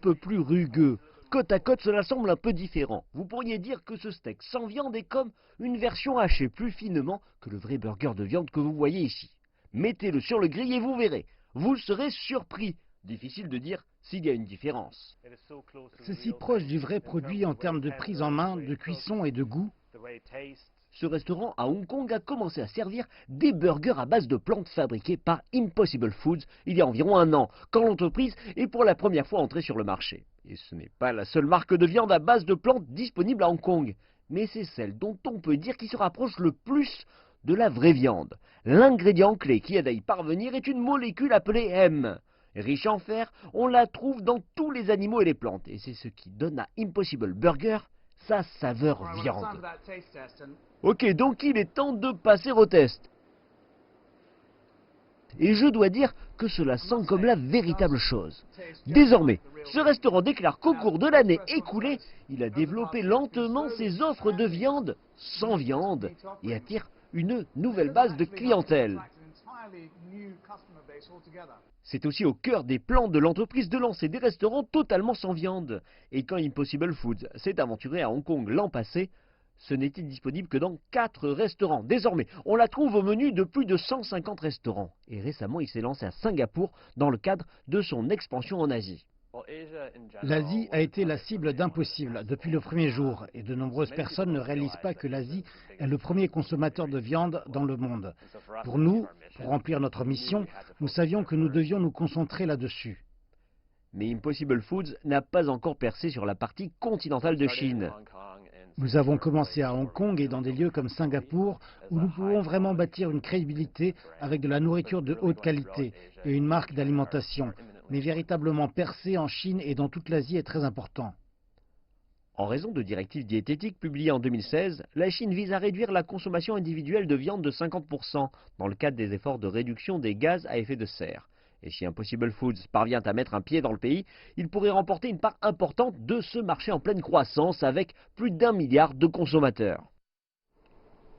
peu plus rugueux. Côte à côte, cela semble un peu différent. Vous pourriez dire que ce steak sans viande est comme une version hachée plus finement que le vrai burger de viande que vous voyez ici. Mettez-le sur le grill et vous verrez. Vous serez surpris. Difficile de dire s'il y a une différence. C'est si proche du vrai produit en termes de prise en main, de cuisson et de goût. Ce restaurant à Hong Kong a commencé à servir des burgers à base de plantes fabriquées par Impossible Foods il y a environ un an, quand l'entreprise est pour la première fois entrée sur le marché. Et ce n'est pas la seule marque de viande à base de plantes disponible à Hong Kong, mais c'est celle dont on peut dire qui se rapproche le plus de la vraie viande. L'ingrédient clé qui aide à y parvenir est une molécule appelée M. Riche en fer, on la trouve dans tous les animaux et les plantes, et c'est ce qui donne à Impossible Burger sa saveur viande. Ok, donc il est temps de passer au test. Et je dois dire que cela sent comme la véritable chose. Désormais, ce restaurant déclare qu'au cours de l'année écoulée, il a développé lentement ses offres de viande sans viande et attire une nouvelle base de clientèle. C'est aussi au cœur des plans de l'entreprise de lancer des restaurants totalement sans viande. Et quand Impossible Foods s'est aventuré à Hong Kong l'an passé, ce n'était disponible que dans 4 restaurants. Désormais, on la trouve au menu de plus de 150 restaurants. Et récemment, il s'est lancé à Singapour dans le cadre de son expansion en Asie. L'Asie a été la cible d'Impossible depuis le premier jour et de nombreuses personnes ne réalisent pas que l'Asie est le premier consommateur de viande dans le monde. Pour nous, pour remplir notre mission, nous savions que nous devions nous concentrer là-dessus. Mais Impossible Foods n'a pas encore percé sur la partie continentale de Chine. Nous avons commencé à Hong Kong et dans des lieux comme Singapour où nous pouvons vraiment bâtir une crédibilité avec de la nourriture de haute qualité et une marque d'alimentation. Mais véritablement percer en Chine et dans toute l'Asie est très important. En raison de directives diététiques publiées en 2016, la Chine vise à réduire la consommation individuelle de viande de 50% dans le cadre des efforts de réduction des gaz à effet de serre. Et si Impossible Foods parvient à mettre un pied dans le pays, il pourrait remporter une part importante de ce marché en pleine croissance avec plus d'1 milliard de consommateurs.